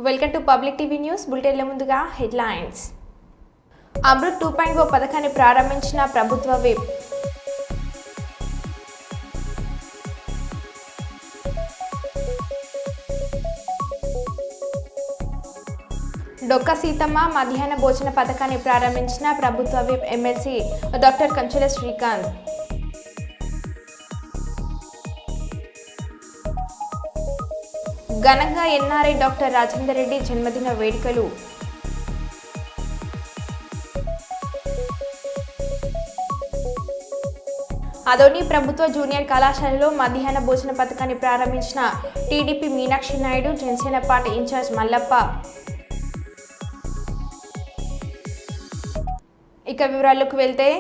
Welcome to public TV news బులెటిన్ల ముందుగా headlines. Amrit 2.0 పథకాన్ని ప్రారంభించిన ప్రభుత్వ విప్. డొక్క సీతమ్మ మధ్యాహ్న భోజన పథకాన్ని ప్రారంభించిన ప్రభుత్వ విప్ ఎమ్మెల్సీ డాక్టర్ కంచెల శ్రీకాంత్. ఘనంగా ఎన్ఆర్ఐ డాక్టర్ రాజేందర్ రెడ్డి జన్మదిన వేడుకలు. అదోని ప్రభుత్వ జూనియర్ కళాశాలలో మధ్యాహ్న భోజన పథకాన్ని ప్రారంభించిన టీడీపీ మీనాక్షి నాయుడు, జనసేన పార్టీ ఇన్ఛార్జ్ మల్లప్ప. ఇక వివరాల్లోకి వెళ్తే,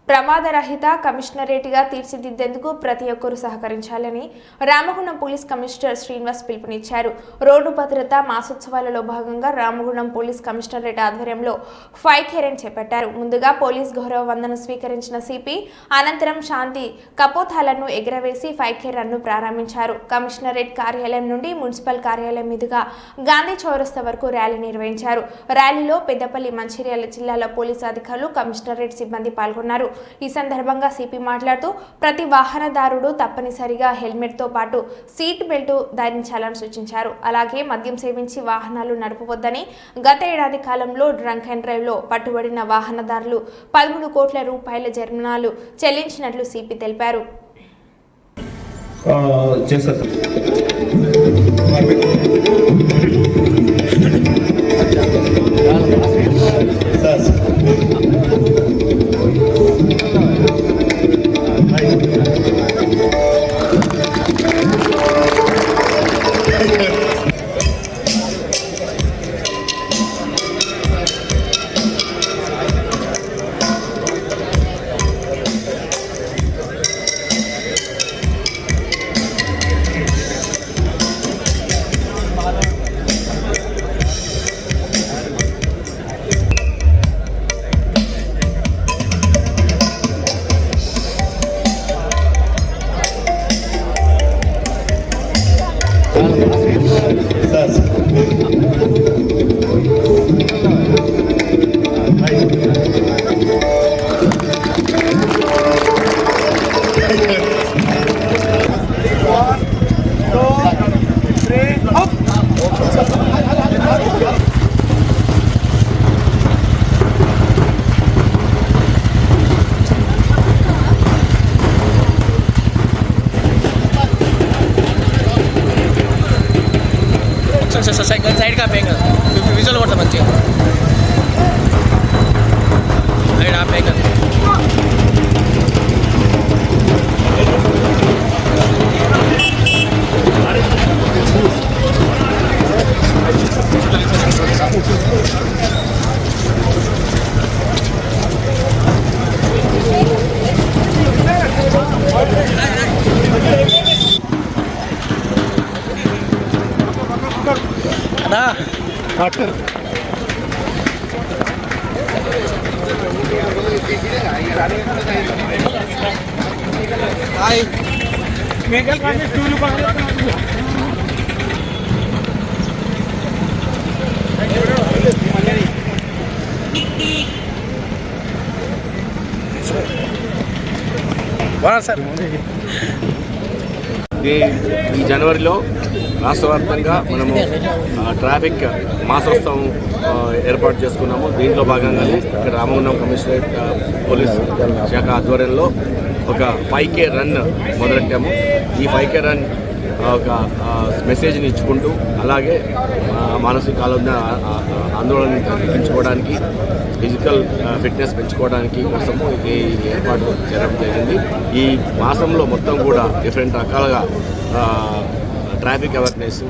ప్రమాదరహిత కమిషనరేట్గా తీర్చిదిద్దేందుకు ప్రతి ఒక్కరూ సహకరించాలని రామగుండం పోలీస్ కమిషనర్ శ్రీనివాస్ పిలుపునిచ్చారు. రోడ్డు భద్రతా మాసోత్సవాలలో భాగంగా రామగుండం పోలీస్ కమిషనరేట్ ఆధ్వర్యంలో ఫైర్ రన్ చేపట్టారు. ముందుగా పోలీస్ గౌరవ వందనం స్వీకరించిన సిపి అనంతరం శాంతి కపోతాలను ఎగురవేసి ఫైర్ రన్ను ప్రారంభించారు. కమిషనరేట్ కార్యాలయం నుండి మున్సిపల్ కార్యాలయం మీదుగా గాంధీ చౌరస్తా వరకు ర్యాలీ నిర్వహించారు. ర్యాలీలో పెద్దపల్లి, మంచిర్యాల జిల్లాల పోలీసు అధికారులు, కమిషనరేట్ సిబ్బంది పాల్గొన్నారు. ఈ సందర్భంగా సిపి మాట్లాడుతూ ప్రతి వాహనదారుడు తప్పనిసరిగా హెల్మెట్ తో పాటు సీట్ బెల్ట్ ధరించాలని సూచించారు. అలాగే మద్యం సేవించి వాహనాలు నడపవద్దని, గత ఏడాది కాలంలో డ్రంక్ అండ్ డ్రైవ్ లో పట్టుబడిన వాహనదారులు 13 కోట్ల రూపాయల జరిమానాలు చెల్లించినట్లు సిపి తెలిపారు. साइड का पेंगल विजुअल కొడతా మంచిగా సైడ్ ఆ పెంగల్ డాక్టర్ హాయ్ మేకల్ కాంటే స్టూలు సార్. ఈ జనవరిలో రాష్ట్ర వ్యాప్తంగా మనము ట్రాఫిక్ మాసోత్సవం ఏర్పాటు చేసుకున్నాము. దీంట్లో భాగంగానే ఇక్కడ రామగుండం కమిషనరేట్ పోలీస్ శాఖ ఆధ్వర్యంలో ఒక 5K రన్ మొదలెట్టాము. ఈ 5K రన్ ఒక మెసేజ్ని ఇచ్చుకుంటూ, అలాగే మానసిక ఆందోళన తగ్గించుకోవడానికి, ఫిజికల్ ఫిట్నెస్ పెంచుకోవడానికి కోసము ఈ ఏర్పాటు చేయడం జరిగింది. ఈ మాసంలో మొత్తం కూడా డిఫరెంట్ రకాలుగా ట్రాఫిక్ అవేర్నెస్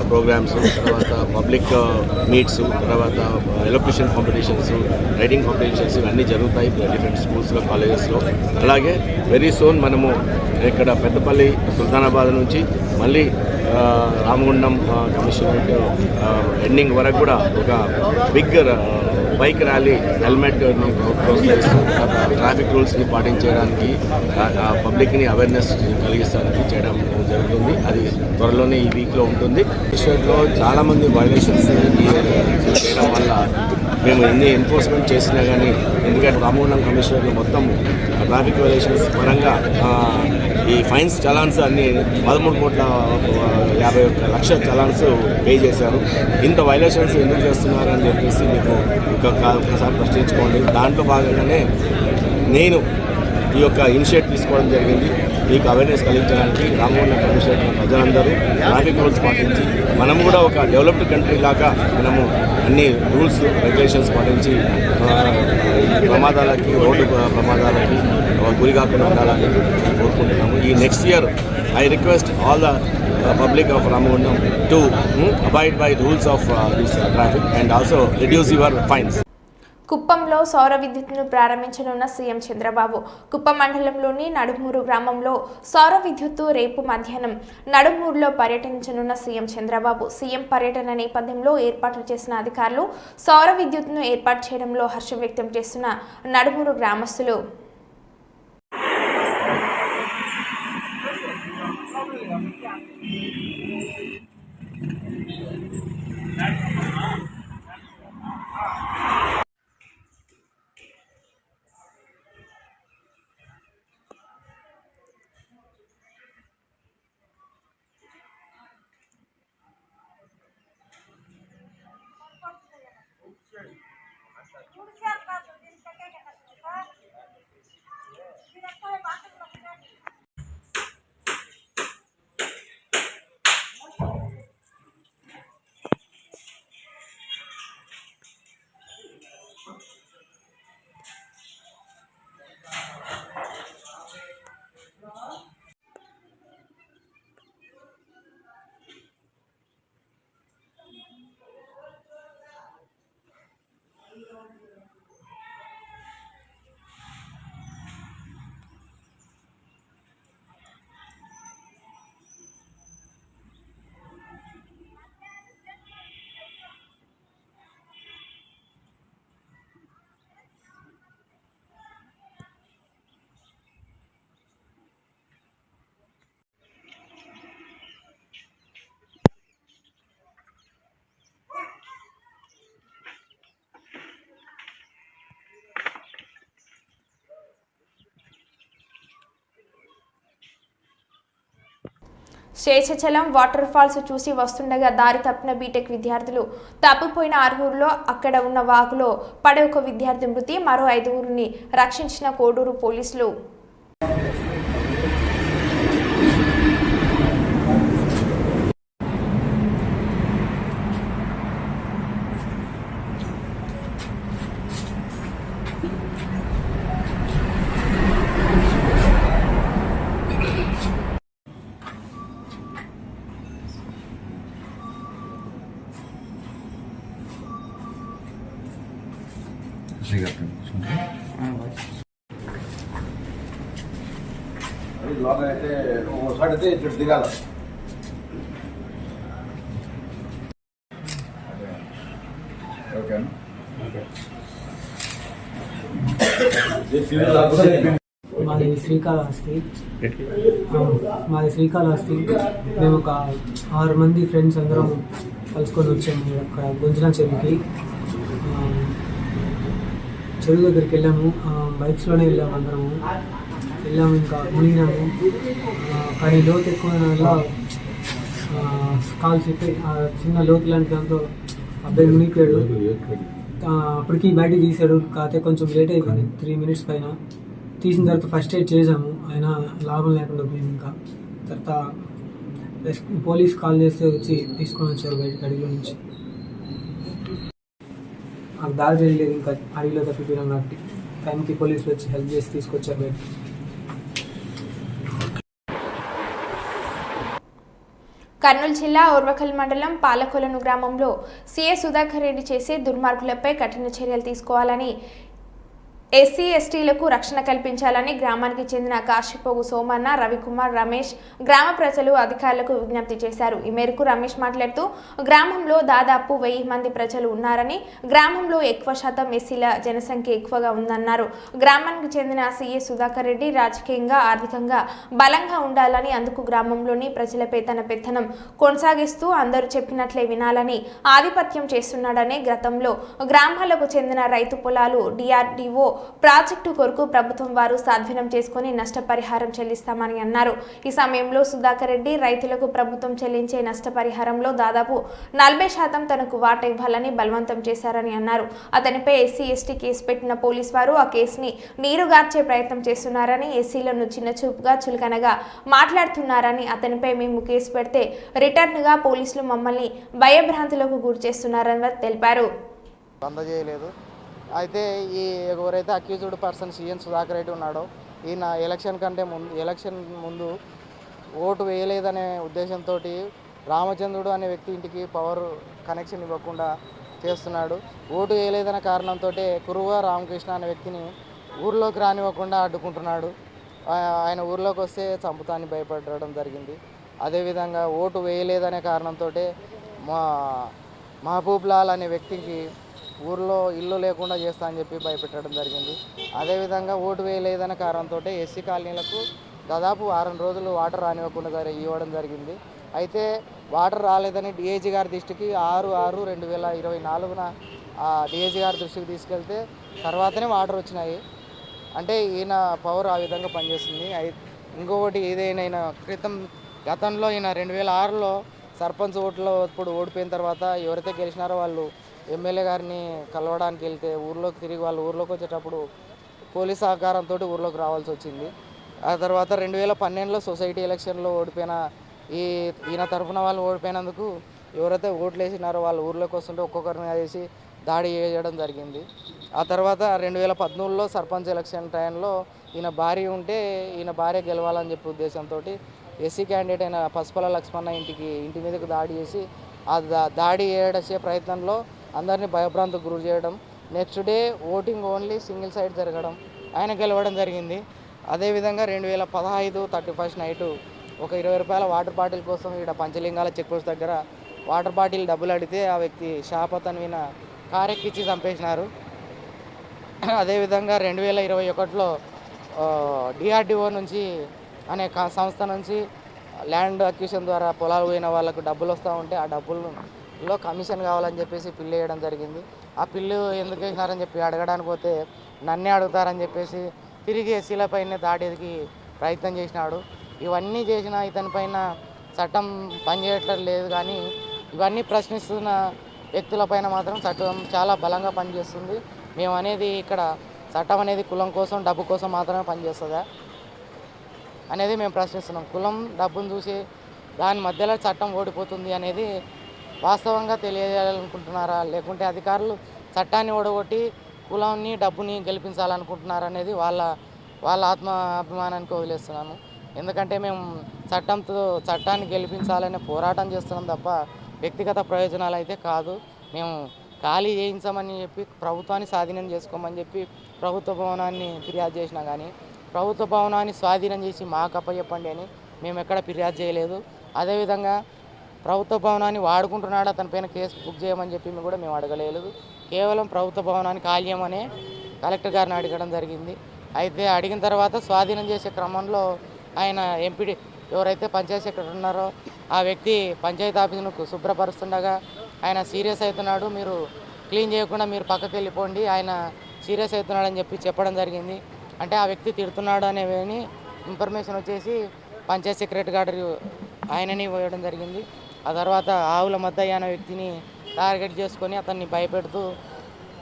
ప్రోగ్రామ్స్, తర్వాత పబ్లిక్ మీట్స్, తర్వాత ఎలక్యూషన్ కాంపిటీషన్స్, రైడింగ్ కాంపిటీషన్స్ ఇవన్నీ జరుగుతాయి డిఫరెంట్ స్కూల్స్లో, కాలేజెస్లో. అలాగే వెరీ సూన్ మనము ఇక్కడ పెద్దపల్లి, సుల్తానాబాద్ నుంచి మళ్ళీ రామగుండం కమిషనరేట్ ఎండింగ్ వరకు కూడా ఒక బిగ్ బైక్ ర్యాలీ హెల్మెట్ని ప్రోత్సహిస్తూ ట్రాఫిక్ రూల్స్ని పాటించడానికి పబ్లిక్ని అవేర్నెస్ కలిగిస్తానికి చేయడం జరుగుతుంది. అది త్వరలోనే ఈ వీక్లో ఉంటుంది. స్టేట్లో చాలామంది వైలేషన్స్ చేయడం వల్ల మేము ఎన్ని ఎన్ఫోర్స్మెంట్ చేసినా కానీ, ఎందుకంటే రామగుండం కమిషనర్లు మొత్తం ట్రాఫిక్ వైలేషన్స్ పరంగా ఈ ఫైన్స్ చలాన్స్ అన్ని 13,51,00,000 చలాన్స్ పే చేశారు. ఇంత వైలేషన్స్ ఎందుకు చేస్తున్నారు అని చెప్పేసి మీకు ఒకసారి ప్రశ్నించుకోండి. దాంట్లో భాగంగానే నేను ఈ యొక్క ఇనిషియేటివ్ తీసుకోవడం జరిగింది. మీకు అవేర్నెస్ కలిగించడానికి రామగుండం కమిషనర్ ప్రజలందరూ ట్రాఫిక్ రూల్స్ పాటించి మనం కూడా ఒక డెవలప్డ్ కంట్రీ లాగా మనము అన్ని రూల్స్ రెగ్యులేషన్స్ పాటించి ప్రమాదాలకి రోడ్డు ప్రమాదాలకి గురి కాకుండా ఉండాలని కోరుకుంటున్నాము. ఈ next year I request all the public of Ramagundam to abide by rules of this traffic and also reduce your fines. కుప్పంలో సౌర విద్యుత్తును ప్రారంభించనున్న సీఎం చంద్రబాబు. కుప్పం మండలంలోని నడుమూరు గ్రామంలో సౌర విద్యుత్తు రేపు మధ్యాహ్నం నడుమూరులో పర్యటించనున్న సీఎం చంద్రబాబు. సీఎం పర్యటన నేపథ్యంలో ఏర్పాట్లు చేసిన అధికారులు సౌర విద్యుత్తును ఏర్పాటు చేయడంలో హర్షం వ్యక్తం చేస్తున్న నడుమూరు గ్రామస్తులు శేషాచలం వాటర్ ఫాల్స్ చూసి వస్తుండగా దారి తప్పిన బీటెక్ విద్యార్థులు. తప్పిపోయిన అర్హూరులో అక్కడ ఉన్న వాగులో పడే ఒక విద్యార్థి మృతి, మరో 5గురిని రక్షించిన కోడూరు పోలీసులు. లాంగ్ అయితే ఒకసారి అయితే ఇక్కడ దిగాల. మాది శ్రీకాళహస్తి. మేము ఒక 6 మంది ఫ్రెండ్స్ అందరం కలుసుకొని వచ్చాము అక్కడ గుంజనా చెరువుకి. చెరువు దగ్గరికి వెళ్ళాము, బైక్స్లోనే వెళ్ళాము, అందరము వెళ్ళాము, ఇంకా మునిగినాము. కానీ లోతు ఎక్కువ వల్ల కాల్ చెప్పి చిన్న లోతు లాంటి దాంతో అబ్బాయి మునిగిపోయాడు. అప్పటికి బయటకు తీశాడు, కాకపోతే కొంచెం లేట్ అయిపోయింది, 3 minutes పైన. తీసిన తర్వాత ఫస్ట్ ఎయిడ్ చేసాము, అయినా లాభం లేకుండా పోయింది. ఇంకా తర్వాత పోలీస్ కాల్ చేస్తే వచ్చి తీసుకొని వచ్చారు బయటకు అడవిలో నుంచి. నాకు దారి తెలియలేదు, ఇంకా అడవిలో తప్పిపోయినాం కాబట్టి టైంకి పోలీసులు వచ్చి హెల్ప్ చేసి తీసుకొచ్చారు బయట. కర్నూలు జిల్లా ఓర్వకల్ మండలం పాలకొలను గ్రామంలో సీఏ సుధాకర్ రెడ్డి చేసే దుర్మార్గులపై కఠిన చర్యలు తీసుకోవాలని ఎస్సీ ఎస్టీలకు రక్షణ కల్పించాలని గ్రామానికి చెందిన కాశీపోగు సోమన్న, రవికుమార్, రమేష్ గ్రామ ప్రజలు అధికారులకు విజ్ఞప్తి చేశారు. ఈ మేరకు రమేష్ మాట్లాడుతూ గ్రామంలో దాదాపు 1000 మంది ప్రజలు ఉన్నారని, గ్రామంలో ఎక్కువ శాతం ఎస్సీల జనసంఖ్య ఎక్కువగా ఉందన్నారు. గ్రామానికి చెందిన సీఏ సుధాకర్ రెడ్డి రాజకీయంగా, ఆర్థికంగా బలంగా ఉండాలని, అందుకు గ్రామంలోని ప్రజలపై తన పెత్తనం కొనసాగిస్తూ అందరూ చెప్పినట్లే వినాలని ఆధిపత్యం చేస్తున్నాడని, గతంలో గ్రామాలకు చెందిన రైతు పొలాలు DRDO ప్రాజెక్టు కొరకు ప్రభుత్వం వారు స్వాధీనం చేసుకుని నష్టపరిహారం చెల్లిస్తామని అన్నారు. ఈ సమయంలో సుధాకర్ రెడ్డి రైతులకు ప్రభుత్వం చెల్లించే నష్టపరిహారంలో దాదాపు 40% తనకు వాటా ఇవ్వాలని బలవంతం చేశారని అన్నారు. అతనిపై ఎస్సీ ఎస్టీ కేసు పెట్టిన పోలీసు వారు ఆ కేసుని నీరుగార్చే ప్రయత్నం చేస్తున్నారని, ఎస్సీలను చిన్నచూపుగా చులకనగా మాట్లాడుతున్నారని, అతనిపై మేము కేసు పెడితే రిటర్న్గా పోలీసులు మమ్మల్ని భయభ్రాంతులకు గురి చేస్తున్నారని తెలిపారు. అందజేయలేదు. అయితే ఈ ఎవరైతే అక్యూజ్డ్ పర్సన్ సీఎన్ సుధాకర్ రెడ్డి ఉన్నాడో, ఈయన ఎలక్షన్ ముందు ఓటు వేయలేదనే ఉద్దేశంతో రామచంద్రుడు అనే వ్యక్తి ఇంటికి పవర్ కనెక్షన్ ఇవ్వకుండా చేస్తున్నాడు. ఓటు వేయలేదనే కారణంతో కురువ రామకృష్ణ అనే వ్యక్తిని ఊర్లోకి రానివ్వకుండా అడ్డుకుంటున్నాడు. ఆయన ఊర్లోకి వస్తే చంపుతాన్ని భయపడడం జరిగింది. అదేవిధంగా ఓటు వేయలేదనే కారణంతో మహబూబ్ లాల్ అనే వ్యక్తికి ఊర్లో ఇల్లు లేకుండా చేస్తా అని చెప్పి భయపెట్టడం జరిగింది. అదేవిధంగా ఓటు వేయలేదనే కారణంతో ఎస్సీ కాలనీలకు దాదాపు 6 రోజులు వాటర్ రానివ్వకుండా ఇవ్వడం జరిగింది. అయితే వాటర్ రాలేదని డిఐజీ గారి దృష్టికి 6/6/2024న డిఐజీ గారి దృష్టికి తీసుకెళ్తే తర్వాతనే వాటర్ వచ్చినాయి. అంటే ఈయన పవర్ ఆ విధంగా పనిచేస్తుంది. ఇంకొకటి ఏదైనా గతంలో ఈయన 2006లో సర్పంచ్ ఓట్లో ఇప్పుడు ఓడిపోయిన తర్వాత ఎవరైతే గెలిచినారో వాళ్ళు ఎమ్మెల్యే గారిని కలవడానికి వెళ్తే వాళ్ళు ఊర్లోకి వచ్చేటప్పుడు పోలీస్ సహకారంతో ఊర్లోకి రావాల్సి వచ్చింది. ఆ తర్వాత 2012లో సొసైటీ ఎలక్షన్లో ఓడిపోయిన ఈయన తరఫున వాళ్ళు ఓడిపోయినందుకు ఎవరైతే ఓట్లు వేసినారో వాళ్ళు ఊర్లోకి వస్తుంటే ఒక్కొక్కరిని వేసి దాడి చేయడం జరిగింది. ఆ తర్వాత 2013లో సర్పంచ్ ఎలక్షన్ టైంలో ఈయన భార్య ఉంటే ఈయన భార్య గెలవాలని చెప్పే ఉద్దేశంతో ఎస్సీ క్యాండిడేట్ అయిన పసుపల లక్ష్మణ ఇంటి మీదకు దాడి చేసి ఆ దాడి చేసే ప్రయత్నంలో అందరినీ భయభ్రాంతికి గురి చేయడం, next day voting only single side జరగడం, ఆయన గెలవడం జరిగింది. అదేవిధంగా 2015 31 నైటు ఒక 20 రూపాయల వాటర్ బాటిల్ కోసం ఇక్కడ పంచలింగాల చెక్ పోస్ట్ దగ్గర వాటర్ బాటిల్ డబ్బులు అడిగితే ఆ వ్యక్తి షాపతన్ విన కారెక్కిచ్చి చంపేసినారు. అదేవిధంగా 2021లో DRDO నుంచి అనే సంస్థ నుంచి ల్యాండ్ అక్విజిషన్ ద్వారా పొలాలు పోయిన వాళ్ళకు డబ్బులు వస్తూ ఉంటే ఆ డబ్బుల్లో కమిషన్ కావాలని చెప్పేసి పిల్లు వేయడం జరిగింది. ఆ పిల్లు ఎందుకు వేసినారని చెప్పి అడగడానికి పోతే నన్నే అడుగుతారని చెప్పేసి తిరిగి ఎస్సీలపైనే దాడికి ప్రయత్నం చేసినాడు. ఇవన్నీ చేసిన ఇతనిపైన చట్టం పనిచేయట్లేదు లేదు, కానీ ఇవన్నీ ప్రశ్నిస్తున్న వ్యక్తులపైన మాత్రం చట్టం చాలా బలంగా పనిచేస్తుంది. మేము అనేది ఇక్కడ చట్టం అనేది కులం కోసం డబ్బు కోసం మాత్రమే పనిచేస్తుందా అనేది మేము ప్రశ్నిస్తున్నాం. కులం డబ్బును చూసి దాని మధ్యలో చట్టం ఓడిపోతుంది అనేది వాస్తవంగా తెలియజేయాలనుకుంటున్నారా, లేకుంటే అధికారులు చట్టాన్ని ఓడగొట్టి కులాన్ని డబ్బుని గెలిపించాలనుకుంటున్నారా అనేది వాళ్ళ ఆత్మాభిమానానికి వదిలేస్తున్నాను. ఎందుకంటే మేము చట్టాన్ని గెలిపించాలనే పోరాటం చేస్తున్నాం తప్ప వ్యక్తిగత ప్రయోజనాలు అయితే కాదు. మేము ఖాళీ చేయించమని చెప్పి ప్రభుత్వాన్ని స్వాధీనం చేసుకోమని చెప్పి ప్రభుత్వ భవనాన్ని ఫిర్యాదు చేసినా కానీ ప్రభుత్వ భవనాన్ని స్వాధీనం చేసి మాకు అప్పచెప్పండి అని మేము ఎక్కడ ఫిర్యాదు చేయలేదు. అదేవిధంగా ప్రభుత్వ భవనాన్ని వాడుకుంటున్నాడు అతనిపైన కేసు బుక్ చేయమని చెప్పి కూడా మేము అడగలేదు. కేవలం ప్రభుత్వ భవనాన్ని ఖాళీయమనే కలెక్టర్ గారిని అడగడం జరిగింది. అయితే అడిగిన తర్వాత స్వాధీనం చేసే క్రమంలో ఆయన ఎంపీడీ ఎవరైతే పంచాయతీ సెక్రటరీ ఉన్నారో ఆ వ్యక్తి పంచాయతీ ఆఫీసును శుభ్రపరుస్తుండగా ఆయన సీరియస్ అవుతున్నాడు, మీరు క్లీన్ చేయకుండా మీరు పక్కకి వెళ్ళిపోండి, ఆయన సీరియస్ అవుతున్నాడని చెప్పడం జరిగింది. అంటే ఆ వ్యక్తి తిడుతున్నాడు అనేవి ఇన్ఫర్మేషన్ వచ్చేసి పంచాయత్ సెక్రటరీ గారు ఆయనని పోయడం జరిగింది. ఆ తర్వాత ఆవుల మద్దయ్య అనే వ్యక్తిని టార్గెట్ చేసుకొని అతన్ని భయపెడుతూ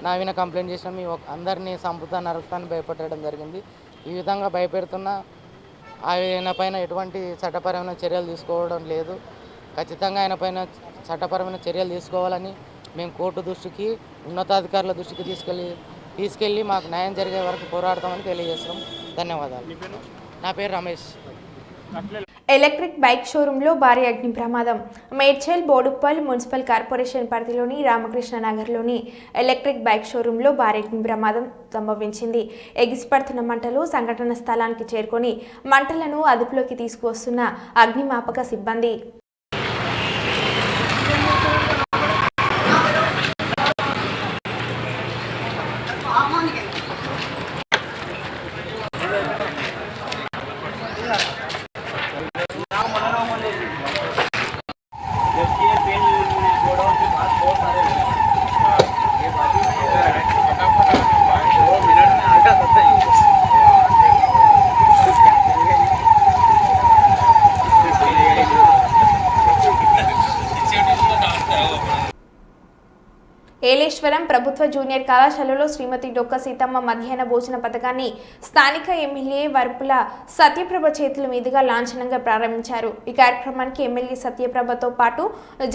నా విన కంప్లైంట్ చేసిన మీ అందరినీ చంపుతా నరుకుతాన్ని భయపెట్టడం జరిగింది. ఈ విధంగా భయపెడుతున్న ఆయన పైన ఎటువంటి చట్టపరమైన చర్యలు తీసుకోవడం లేదు. ఖచ్చితంగా ఆయన పైన చట్టపరమైన చర్యలు తీసుకోవాలని మేము కోర్టు దృష్టికి ఉన్నతాధికారుల దృష్టికి తీసుకెళ్ళి మాకు న్యాయం జరిగే వరకు పోరాడతామని తెలియజేస్తున్నాం. ధన్యవాదాలు. నా పేరు రమేష్. ఎలక్ట్రిక్ బైక్ షోరూంలో భారీ అగ్ని ప్రమాదం. మేడ్చల్ బోడుప్పల్ మున్సిపల్ కార్పొరేషన్ పరిధిలోని రామకృష్ణ నగర్లోని ఎలక్ట్రిక్ బైక్ షోరూంలో భారీ అగ్ని ప్రమాదం సంభవించింది. ఎగిసిపడుతున్న మంటలు సంఘటన స్థలానికి చేరుకొని మంటలను అదుపులోకి తీసుకువస్తున్న అగ్నిమాపక సిబ్బంది. ఏలేశ్వరం ప్రభుత్వ జూనియర్ కళాశాలలో శ్రీమతి డొక్క సీతమ్మ మధ్యాహ్న భోజన పథకాన్ని స్థానిక ఎమ్మెల్యే వరపుల సత్యప్రభ చేతుల మీదుగా లాంఛనంగా ప్రారంభించారు. ఈ కార్యక్రమానికి ఎమ్మెల్యే సత్యప్రభతో పాటు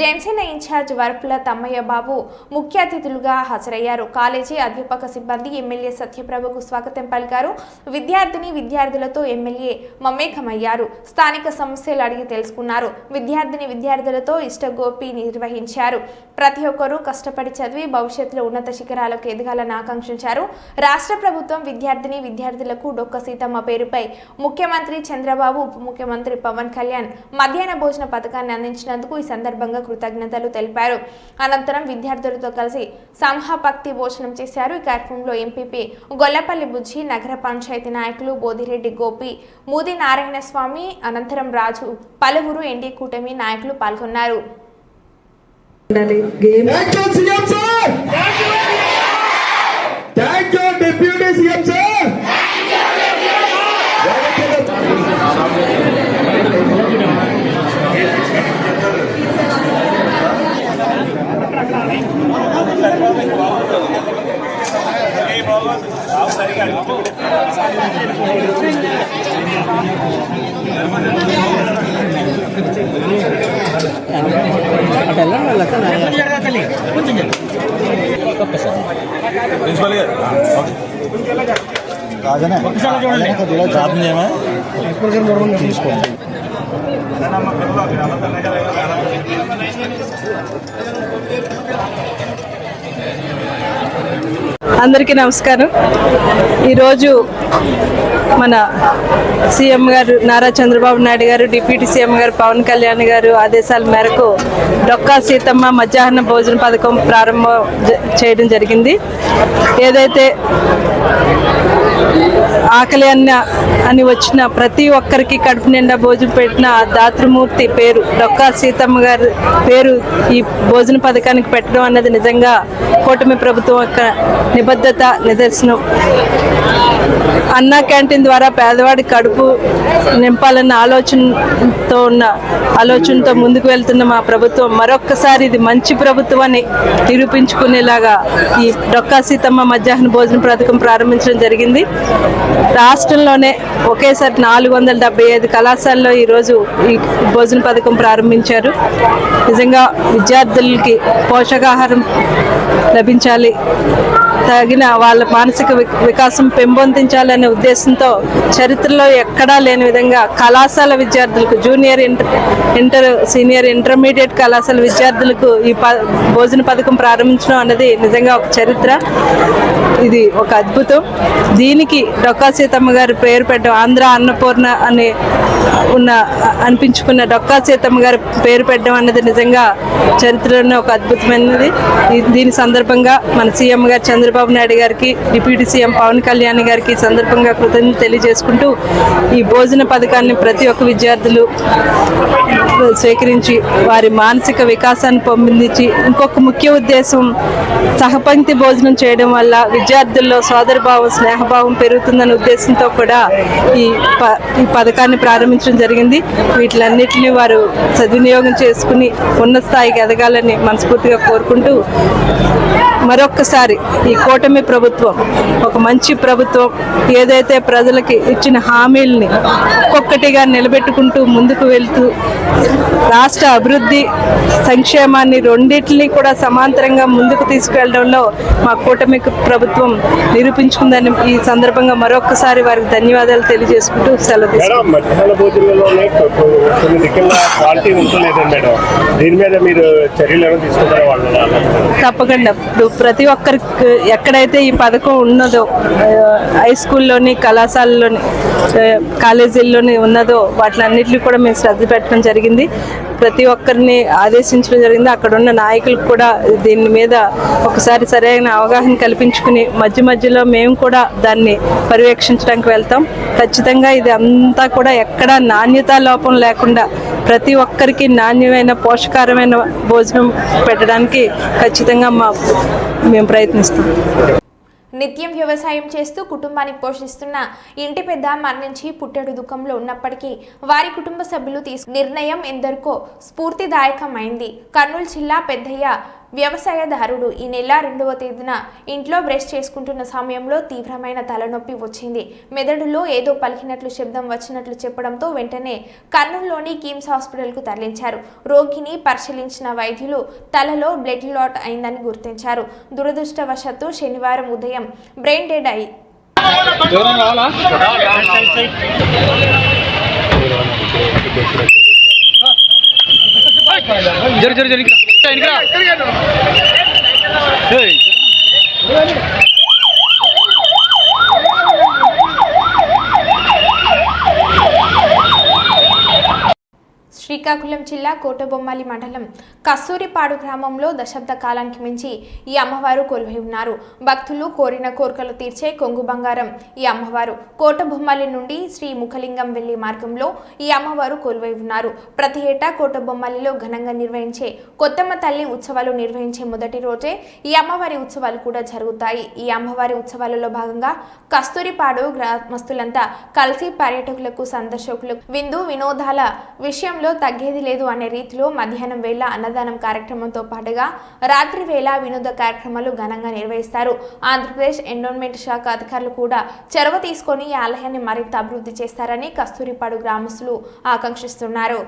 జనసేన ఇన్ఛార్జ్ వరపుల తమ్మయ్య బాబు ముఖ్య అతిథులుగా హాజరయ్యారు. కాలేజీ అధ్యాపక సిబ్బంది ఎమ్మెల్యే సత్యప్రభకు స్వాగతం పలికారు. విద్యార్థులతో ఎమ్మెల్యే మమేకమయ్యారు. స్థానిక సమస్యలు అడిగి తెలుసుకున్నారు. విద్యార్థులతో ఇష్టగోపి నిర్వహించారు. ప్రతి ఒక్కరూ కష్టపడి చదివి భవిష్యత్తులో ఉన్నత శిఖరాలకు ఎదగాలని ఆకాంక్షించారు. రాష్ట్ర ప్రభుత్వం విద్యార్థులకు డొక్క సీతమ్మ పేరుపై ముఖ్యమంత్రి చంద్రబాబు, ఉప ముఖ్యమంత్రి పవన్ కళ్యాణ్ మధ్యాహ్న భోజన పథకాన్ని అందించినందుకు ఈ సందర్భంగా కృతజ్ఞతలు తెలిపారు. అనంతరం విద్యార్థులతో కలిసి సంహపక్తి భోజనం చేశారు. ఈ కార్యక్రమంలో ఎంపీపీ గొల్లపల్లి బుజ్జి, నగర పంచాయతీ నాయకులు బోదిరెడ్డి గోపి, మూది నారాయణ స్వామి, అనంతరం రాజు, పలువురు ఎన్డీ కూటమి నాయకులు పాల్గొన్నారు. అందరికీ నమస్కారం. ఈరోజు మన సీఎం గారు నారా చంద్రబాబు నాయుడు గారు, డిప్యూటీ సీఎం గారు పవన్ కళ్యాణ్ గారు ఆదేశాల మేరకు డొక్కా సీతమ్మ మధ్యాహ్న భోజన పథకం ప్రారంభం చేయడం జరిగింది. ఏదైతే ఆకలి అని వచ్చిన ప్రతి ఒక్కరికి కడుపు నిండా భోజనం పెట్టిన దాతృమూర్తి పేరు డొక్కా సీతమ్మ గారి పేరు ఈ భోజన పథకానికి పెట్టడం అన్నది నిజంగా కూటమి ప్రభుత్వం యొక్క నిబద్ధత నిదర్శనం. అన్నా క్యాంటీన్ ద్వారా పేదవాడి కడుపు నింపాలన్న ఆలోచనతో ముందుకు వెళ్తున్న మా ప్రభుత్వం మరొక్కసారి ఇది మంచి ప్రభుత్వం అని నిరూపించుకునేలాగా ఈ డొక్కా సీతమ్మ మధ్యాహ్న భోజన పథకం ప్రారంభించడం జరిగింది. రాష్ట్రంలోనే ఒకేసారి 475 కళాశాలలో ఈరోజు ఈ భోజన పథకం ప్రారంభించారు. నిజంగా విద్యార్థులకి పోషకాహారం లభించాలి, తగిన వాళ్ళ మానసిక వికాసం పెంపొందించాలనే ఉద్దేశంతో చరిత్రలో ఎక్కడా లేని విధంగా కళాశాల విద్యార్థులకు సీనియర్ ఇంటర్మీడియట్ కళాశాల విద్యార్థులకు ఈ భోజన పథకం ప్రారంభించడం అన్నది నిజంగా ఒక చరిత్ర. ఇది ఒక అద్భుతం. దీనికి డొక్కా సీతమ్మ గారి పేరు పెట్టడం, ఆంధ్ర అన్నపూర్ణ అని అనిపించుకున్న డొక్కా సీతమ్మ గారి పేరు పెట్టడం అన్నది నిజంగా చరిత్రలోనే ఒక అద్భుతమైనది. దీని సందర్భంగా మన సీఎం గారు చంద్రబాబు నాయుడు గారికి, డిప్యూటీ సీఎం పవన్ కళ్యాణ్ గారికి సందర్భంగా కృతజ్ఞతలు తెలియజేసుకుంటూ ఈ భోజన పథకాన్ని ప్రతి ఒక్క విద్యార్థులు స్వీకరించి వారి మానసిక వికాసాన్ని పొందించి, ఇంకొక ముఖ్య ఉద్దేశం సహపంక్తి భోజనం చేయడం వల్ల విద్యార్థుల్లో సోదరభావం, స్నేహభావం పెరుగుతుందనే ఉద్దేశంతో కూడా ఈ పథకాన్ని ప్రారంభించడం జరిగింది. వీటిలన్నిటిని వారు సద్వినియోగం చేసుకుని ఉన్నత స్థాయికి ఎదగాలని మనస్ఫూర్తిగా కోరుకుంటూ మరొక్కసారి ఈ ఈ కూటమి ప్రభుత్వం ఒక మంచి ప్రభుత్వం. ఏదైతే ప్రజలకి ఇచ్చిన హామీల్ని ఒక్కొక్కటిగా నిలబెట్టుకుంటూ ముందుకు వెళ్తూ రాష్ట్ర అభివృద్ధి సంక్షేమాన్ని రెండింటినీ కూడా సమాంతరంగా ముందుకు తీసుకెళ్లడంలో మా కూటమి ప్రభుత్వం నిరూపించుకుందని ఈ సందర్భంగా మరొకసారి వారికి ధన్యవాదాలు తెలియజేసుకుంటూ సెలవు తీసుకుంటాం. మధ్యాహ్న భోజనంలోనే కొన్ని దిక్కుల క్వాలిటీ ఉంటలేదు మేడం. దీని మీద మీరు చర్యలు ఏమైనా తీసుకుంటారా? తప్పకుండా. ఇప్పుడు ప్రతి ఒక్కరికి ఎక్కడైతే ఈ పథకం ఉన్నదో హై స్కూల్లోని కళాశాలలోని కాలేజీల్లోని ఉన్నదో వాటిలన్నింటినీ కూడా మేము శ్రద్ధ పెట్టడం జరిగింది. ప్రతి ఒక్కరిని ఆదేశించడం జరిగింది. అక్కడ ఉన్న నాయకులకు కూడా దీని మీద ఒకసారి సరైన అవగాహన కల్పించుకుని మధ్య మధ్యలో మేము కూడా దాన్ని పర్యవేక్షించడానికి వెళ్తాం. ఖచ్చితంగా ఇది అంతా కూడా ఎక్కడా నాణ్యతా లోపం లేకుండా ప్రతి ఒక్కరికి నాణ్యమైన పోషకారమైన భోజనం పెట్టడానికి ఖచ్చితంగా మేము ప్రయత్నిస్తాం. నిత్యం వ్యవసాయం చేస్తూ కుటుంబాన్ని పోషిస్తున్న ఇంటి పెద్ద మరణించి పుట్టెడు దుఃఖంలో ఉన్నప్పటికీ వారి కుటుంబ సభ్యులు తీసుకున్న నిర్ణయం ఎందరికో స్ఫూర్తిదాయకమైంది. కర్నూలు జిల్లా పెద్దయ్య వ్యవసాయదారుడు ఈ నెల 2వ తేదీన ఇంట్లో బ్రష్ చేసుకుంటున్న సమయంలో తీవ్రమైన తలనొప్పి వచ్చింది. మెదడులో ఏదో పలికినట్లు శబ్దం వచ్చినట్లు చెప్పడంతో వెంటనే కర్నూలులోని కిమ్స్ హాస్పిటల్కు తరలించారు. రోగిని పరిశీలించిన వైద్యులు తలలో బ్లడ్ లాట్ అయిందని గుర్తించారు. దురదృష్టవశాత్తు శనివారం ఉదయం బ్రెయిన్ డెడ్ అయి శ్రీకాకుళం జిల్లా కోటబొమ్మాలి మండలం కస్తూరిపాడు గ్రామంలో దశాబ్ద కాలానికి మించి ఈ అమ్మవారు కొలువై ఉన్నారు. భక్తులు కోరిన కోరికలు తీర్చే కొంగు బంగారం ఈ అమ్మవారు. కోటబొమ్మాలి నుండి శ్రీ ముఖలింగం వెళ్లే మార్గంలో ఈ అమ్మవారు కొలువై ఉన్నారు. ప్రతి ఏటా కోటబొమ్మాలిలో ఘనంగా నిర్వహించే కొత్తమ్మ తల్లి ఉత్సవాలు నిర్వహించే మొదటి రోజే ఈ అమ్మవారి ఉత్సవాలు కూడా జరుగుతాయి. ఈ అమ్మవారి ఉత్సవాలలో భాగంగా కస్తూరిపాడు గ్రామస్తులంతా కలిసి పర్యాటకులకు సందర్శకులకు విందు వినోదాల విషయంలో తగ్గేది లేదు అనే రీతిలో మధ్యాహ్నం వేళ అన్నదానం కార్యక్రమంతో పాటుగా రాత్రి వేళ వినోద కార్యక్రమాలు ఘనంగా నిర్వహిస్తారు. ఆంధ్రప్రదేశ్ ఎండోన్మెంట్ శాఖ అధికారులు కూడా చొరవ తీసుకొని ఈ ఆలయాన్ని మరింత అభివృద్ధి చేస్తారని కస్తూరిపాడు గ్రామస్తులు ఆకాంక్షిస్తున్నారు.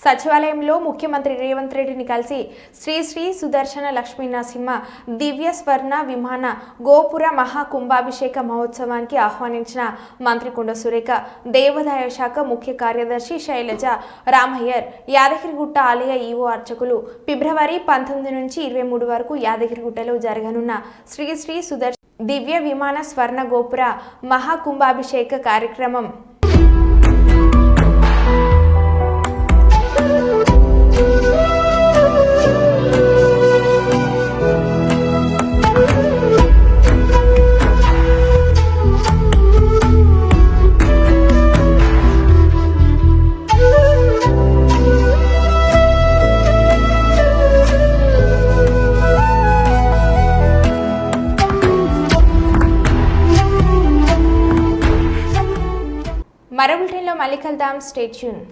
సచివాలయంలో ముఖ్యమంత్రి రేవంత్ రెడ్డిని కలిసి శ్రీ శ్రీ సుదర్శన లక్ష్మీ నరసింహ దివ్య స్వర్ణ విమాన గోపుర మహాకుంభాభిషేక మహోత్సవానికి ఆహ్వానించిన మంత్రి కొండ సురేఖ, దేవాదాయ శాఖ ముఖ్య కార్యదర్శి శైలజ రామయ్యర్, యాదగిరిగుట్ట ఆలయ ఈవో అర్చకులు ఫిబ్రవరి 19 నుంచి 23 వరకు యాదగిరిగుట్టలో జరగనున్న శ్రీ శ్రీ సుదర్శన దివ్య విమాన స్వర్ణ గోపుర మహాకుంభాభిషేక కార్యక్రమం మరో బులెటిన్లో మళ్ళీ కలుద్దాం. Stay tune.